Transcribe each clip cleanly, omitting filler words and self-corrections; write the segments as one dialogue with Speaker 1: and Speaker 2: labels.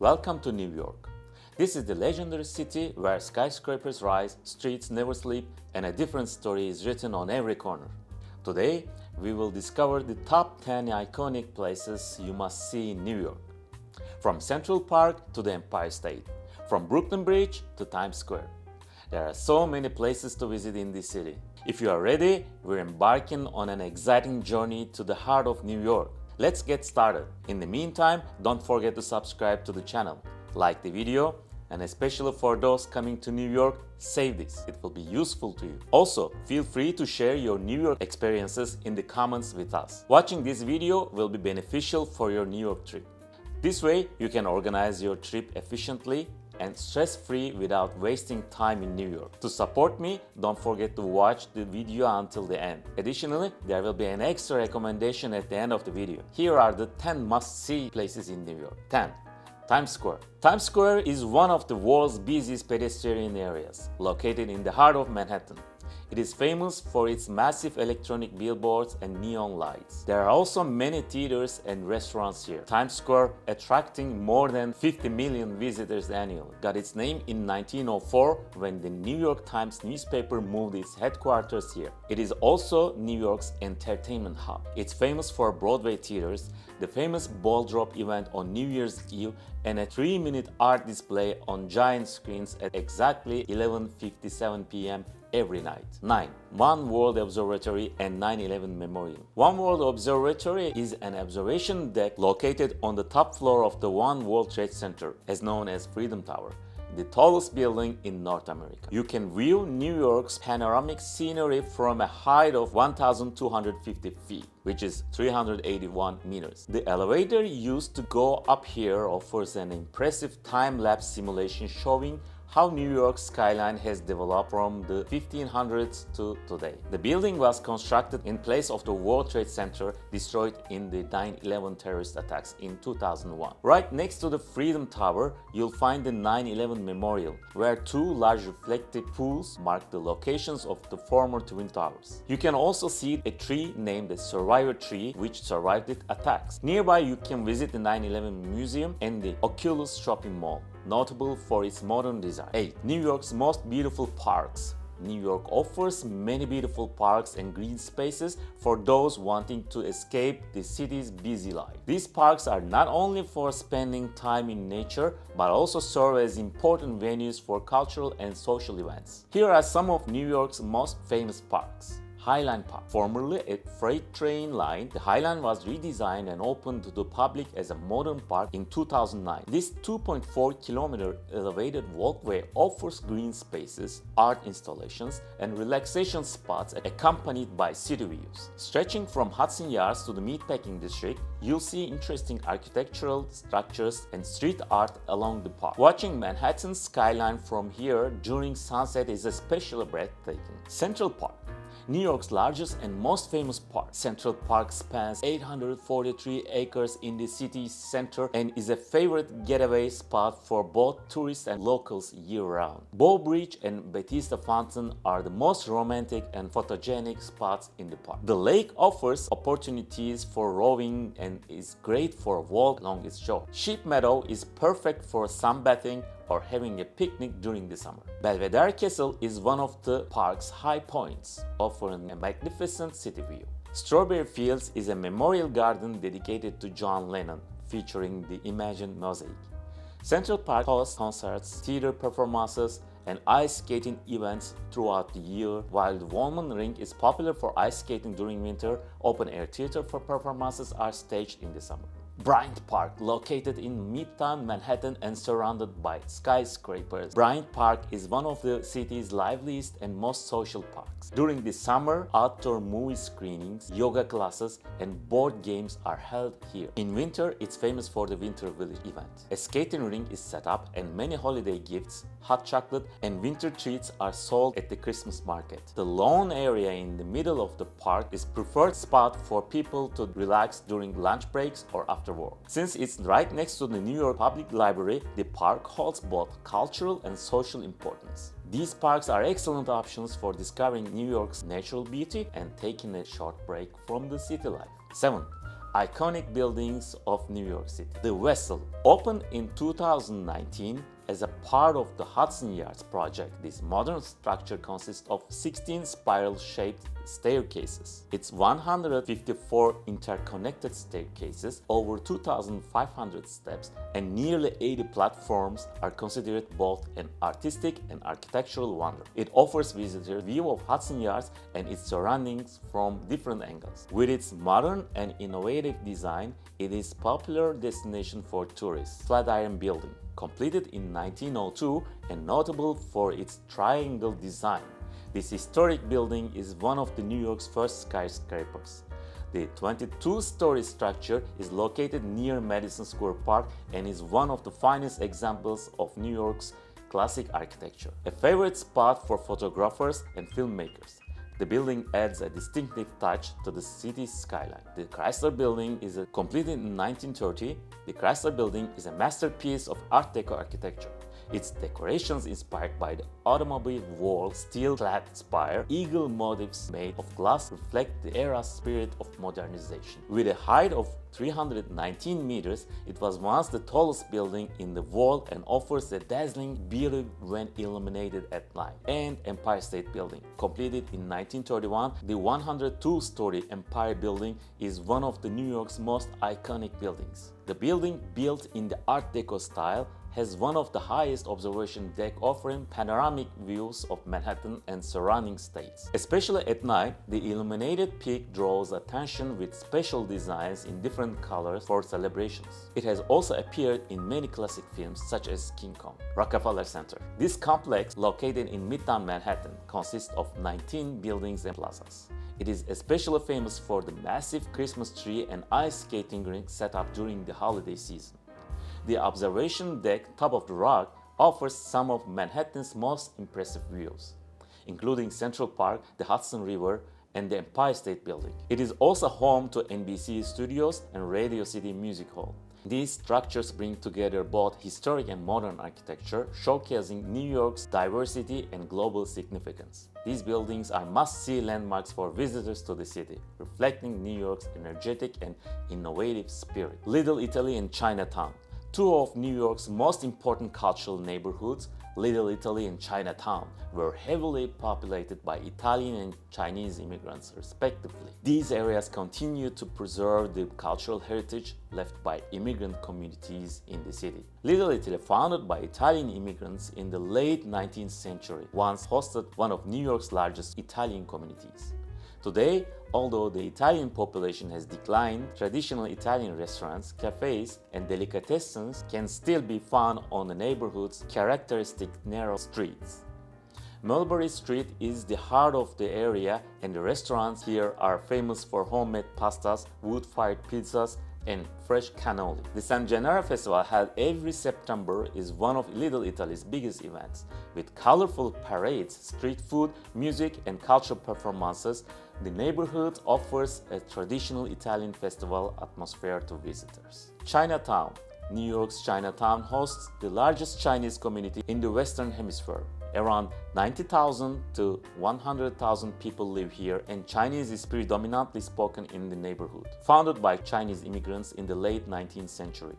Speaker 1: Welcome to New York. This is the legendary city where skyscrapers rise, streets never sleep, and a different story is written on every corner. Today, we will discover the top 10 iconic places you must see in New York. From Central Park to the Empire State, from Brooklyn Bridge to Times Square. There are so many places to visit in this city. If you are ready, we're embarking on an exciting journey to the heart of New York. Let's get started. In the meantime, don't forget to subscribe to the channel, like the video, and especially for those coming to New York, save this. It will be useful to you. Also, feel free to share your New York experiences in the comments with us. Watching this video will be beneficial for your New York trip. This way, you can organize your trip efficiently and stress-free without wasting time in New York. To support me, don't forget to watch the video until the end. Additionally, there will be an extra recommendation at the end of the video. Here are the 10 must-see places in New York. 10. Times Square. Times Square is one of the world's busiest pedestrian areas, located in the heart of Manhattan. It is famous for its massive electronic billboards and neon lights. There are also many theaters and restaurants here. Times Square, attracting more than 50 million visitors annually, got its name in 1904 when the New York Times newspaper moved its headquarters here. It is also New York's entertainment hub. It's famous for Broadway theaters, the famous ball drop event on New Year's Eve, and a 3-minute art display on giant screens at exactly 11:57 p.m. every night. 9. One World Observatory and 9/11 Memorial. One World Observatory is an observation deck located on the top floor of the One World Trade Center, as known as Freedom Tower, the tallest building in North America. You can view New York's panoramic scenery from a height of 1,250 feet, which is 381 meters. The elevator used to go up here offers an impressive time-lapse simulation showing how New York's skyline has developed from the 1500s to today. The building was constructed in place of the World Trade Center destroyed in the 9/11 terrorist attacks in 2001. Right next to the Freedom Tower, you'll find the 9/11 Memorial, where two large reflective pools mark the locations of the former Twin Towers. You can also see a tree named the Survivor Tree, which survived the attacks. Nearby, you can visit the 9/11 Museum and the Oculus Shopping Mall, notable for its modern design. 8. New York's most beautiful parks. New York offers many beautiful parks and green spaces for those wanting to escape the city's busy life. These parks are not only for spending time in nature, but also serve as important venues for cultural and social events. Here are some of New York's most famous parks. Highline Park. Formerly a freight train line, the Highline was redesigned and opened to the public as a modern park in 2009. This 2.4-kilometer elevated walkway offers green spaces, art installations, and relaxation spots accompanied by city views. Stretching from Hudson Yards to the Meatpacking District, you'll see interesting architectural structures and street art along the park. Watching Manhattan's skyline from here during sunset is especially breathtaking. Central Park. New York's largest and most famous park. Central Park spans 843 acres in the city's center and is a favorite getaway spot for both tourists and locals year-round. Bow Bridge and Bethesda Fountain are the most romantic and photogenic spots in the park. The lake offers opportunities for rowing and is great for a walk along its shore. Sheep Meadow is perfect for sunbathing or having a picnic during the summer. Belvedere Castle is one of the park's high points, offering a magnificent city view. Strawberry Fields is a memorial garden dedicated to John Lennon, featuring the Imagine mosaic. Central Park hosts concerts, theater performances, and ice skating events throughout the year, while the Woolman Ring is popular for ice skating during winter. Open-air theater for performances are staged in the summer. Bryant Park, located in Midtown Manhattan and surrounded by skyscrapers. Bryant Park is one of the city's liveliest and most social parks. During the summer, outdoor movie screenings, yoga classes, and board games are held here. In winter, it's famous for the Winter Village event. A skating rink is set up and many holiday gifts, hot chocolate, and winter treats are sold at the Christmas market. The lawn area in the middle of the park is preferred spot for people to relax during lunch breaks or after work. Since it's right next to the New York Public Library, the park holds both cultural and social importance. These parks are excellent options for discovering New York's natural beauty and taking a short break from the city life. 7. iconic buildings of New York City. The Vessel opened in 2019 as a part of the Hudson Yards project. This modern structure consists of 16 spiral-shaped staircases. Its 154 interconnected staircases, over 2,500 steps, and nearly 80 platforms are considered both an artistic and architectural wonder. It offers visitors a view of Hudson Yards and its surroundings from different angles. With its modern and innovative design, it is a popular destination for tourists. Flatiron Building, completed in 1902 and notable for its triangle design. This historic building is one of New York's first skyscrapers. The 22-story structure is located near Madison Square Park and is one of the finest examples of New York's classic architecture, a favorite spot for photographers and filmmakers. The building adds a distinctive touch to the city's skyline. The Chrysler Building is completed in 1930. The Chrysler Building is a masterpiece of Art Deco architecture. Its decorations inspired by the automobile wall, steel-clad spire, eagle motifs made of glass reflect the era's spirit of modernization. With a height of 319 meters, it was once the tallest building in the world and offers a dazzling beauty when illuminated at night. And Empire State Building, completed in 1931, the 102-story Empire Building is one of New York's most iconic buildings. The building, built in the Art Deco style, has one of the highest observation deck offering panoramic views of Manhattan and surrounding states. Especially at night, the illuminated peak draws attention with special designs in different colors for celebrations. It has also appeared in many classic films such as King Kong. Rockefeller Center. This complex, located in Midtown Manhattan, consists of 19 buildings and plazas. It is especially famous for the massive Christmas tree and ice skating rink set up during the holiday season. The observation deck, top of the rock, offers some of Manhattan's most impressive views, including Central Park, the Hudson River, and the Empire State Building. It is also home to NBC Studios and Radio City Music Hall. These structures bring together both historic and modern architecture, showcasing New York's diversity and global significance. These buildings are must-see landmarks for visitors to the city, reflecting New York's energetic and innovative spirit. Little Italy and Chinatown. Two of New York's most important cultural neighborhoods, Little Italy and Chinatown, were heavily populated by Italian and Chinese immigrants, respectively. These areas continue to preserve the cultural heritage left by immigrant communities in the city. Little Italy, founded by Italian immigrants in the late 19th century, once hosted one of New York's largest Italian communities. Today, although the Italian population has declined, traditional Italian restaurants, cafes, and delicatessens can still be found on the neighborhood's characteristic narrow streets. Mulberry Street is the heart of the area, and the restaurants here are famous for homemade pastas, wood-fired pizzas, and fresh cannoli. The San Gennaro Festival, held every September, is one of Little Italy's biggest events. With colorful parades, street food, music, and cultural performances, the neighborhood offers a traditional Italian festival atmosphere to visitors. Chinatown. New York's Chinatown hosts the largest Chinese community in the Western Hemisphere. Around 90,000 to 100,000 people live here, and Chinese is predominantly spoken in the neighborhood. Founded by Chinese immigrants in the late 19th century,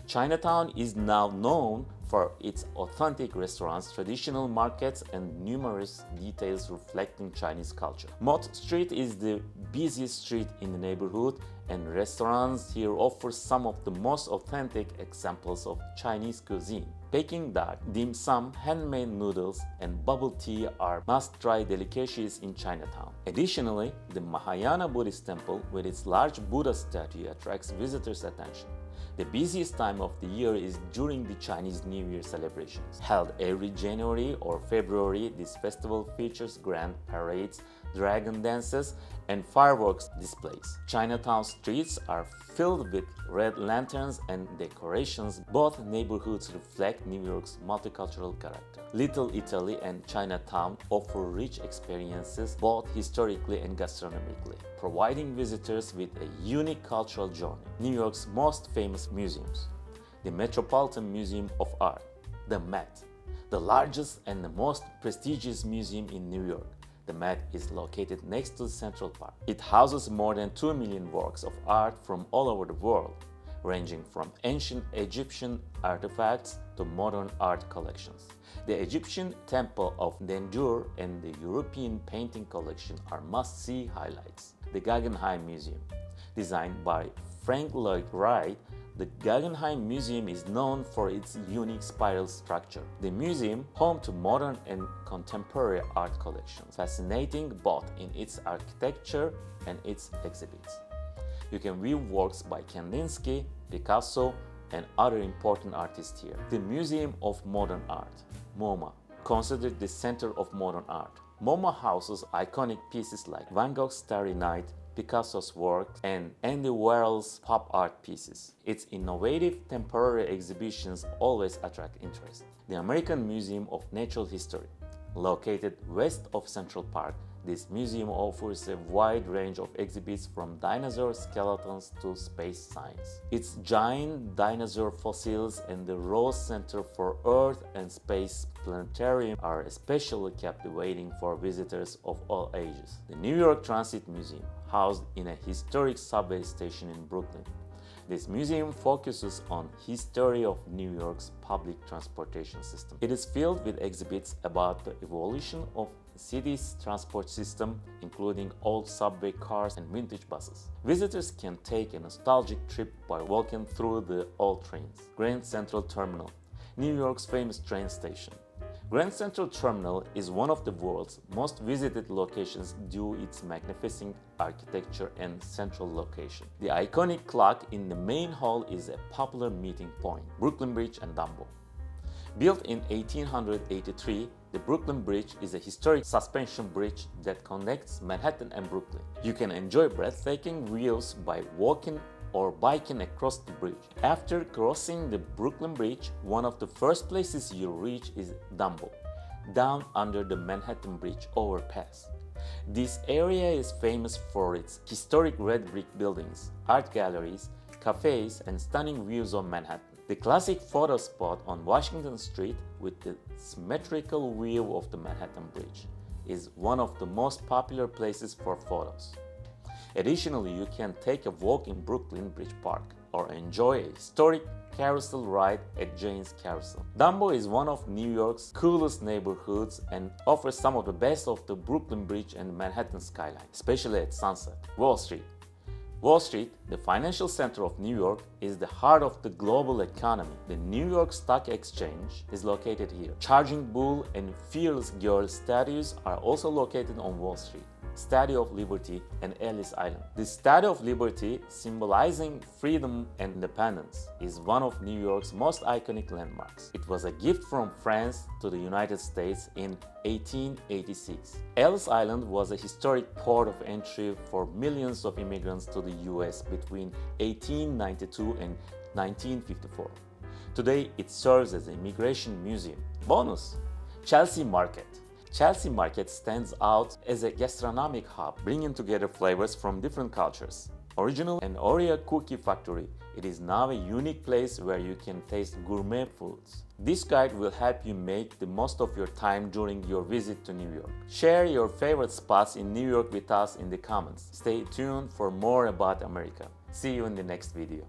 Speaker 1: Chinatown is now known for its authentic restaurants, traditional markets, and numerous details reflecting Chinese culture. Mott Street is the busiest street in the neighborhood, and restaurants here offer some of the most authentic examples of Chinese cuisine. Peking duck, dim sum, handmade noodles, and bubble tea are must-try delicacies in Chinatown. Additionally, the Mahayana Buddhist temple with its large Buddha statue attracts visitors' attention. The busiest time of the year is during the Chinese New Year celebrations. Held every January or February, this festival features grand parades, dragon dances, and fireworks displays. Chinatown streets are filled with red lanterns and decorations. Both neighborhoods reflect New York's multicultural character. Little Italy and Chinatown offer rich experiences both historically and gastronomically, providing visitors with a unique cultural journey. New York's most famous museums. The Metropolitan Museum of Art, the Met, the largest and the most prestigious museum in New York. The Met is located next to Central Park. It houses more than 2 million works of art from all over the world, ranging from ancient Egyptian artifacts to modern art collections. The Egyptian Temple of Dendur and the European painting collection are must-see highlights. The Guggenheim Museum. Designed by Frank Lloyd Wright, the Guggenheim Museum is known for its unique spiral structure. The museum, home to modern and contemporary art collections, fascinating both in its architecture and its exhibits. You can view works by Kandinsky, Picasso, and other important artists here. The Museum of Modern Art, MoMA, considered the center of modern art. MoMA houses iconic pieces like Van Gogh's Starry Night, Picasso's work, and Andy Warhol's pop art pieces. Its innovative temporary exhibitions always attract interest. The American Museum of Natural History. Located west of Central Park, this museum offers a wide range of exhibits from dinosaur skeletons to space science. Its giant dinosaur fossils and the Rose Center for Earth and Space Planetarium are especially captivating for visitors of all ages. The New York Transit Museum, housed in a historic subway station in Brooklyn. This museum focuses on history of New York's public transportation system. It is filled with exhibits about the evolution of the city's transport system, including old subway cars and vintage buses. Visitors can take a nostalgic trip by walking through the old trains. Grand Central Terminal, New York's famous train station. Grand Central Terminal is one of the world's most visited locations due to its magnificent architecture and central location. The iconic clock in the main hall is a popular meeting point. Brooklyn Bridge and Dumbo. Built in 1883, the Brooklyn Bridge is a historic suspension bridge that connects Manhattan and Brooklyn. You can enjoy breathtaking views by walking or biking across the bridge. After crossing the Brooklyn Bridge, one of the first places you reach is Dumbo, down under the Manhattan Bridge overpass. This area is famous for its historic red brick buildings, art galleries, cafes, and stunning views of Manhattan. The classic photo spot on Washington Street with the symmetrical view of the Manhattan Bridge is one of the most popular places for photos. Additionally, you can take a walk in Brooklyn Bridge Park or enjoy a historic carousel ride at Jane's Carousel. Dumbo is one of New York's coolest neighborhoods and offers some of the best of the Brooklyn Bridge and Manhattan skyline, especially at sunset. Wall Street. Wall Street, the financial center of New York, is the heart of the global economy. The New York Stock Exchange is located here. Charging Bull and Fearless Girl statues are also located on Wall Street. Statue of Liberty and Ellis Island. The Statue of Liberty, symbolizing freedom and independence, is one of New York's most iconic landmarks. It was a gift from France to the United States in 1886. Ellis Island was a historic port of entry for millions of immigrants to the US between 1892 and 1954. Today, it serves as an immigration museum. Bonus! Chelsea Market. Chelsea Market stands out as a gastronomic hub, bringing together flavors from different cultures. Original and Oreo Cookie Factory. It is now a unique place where you can taste gourmet foods. This guide will help you make the most of your time during your visit to New York. Share your favorite spots in New York with us in the comments. Stay tuned for more about America. See you in the next video.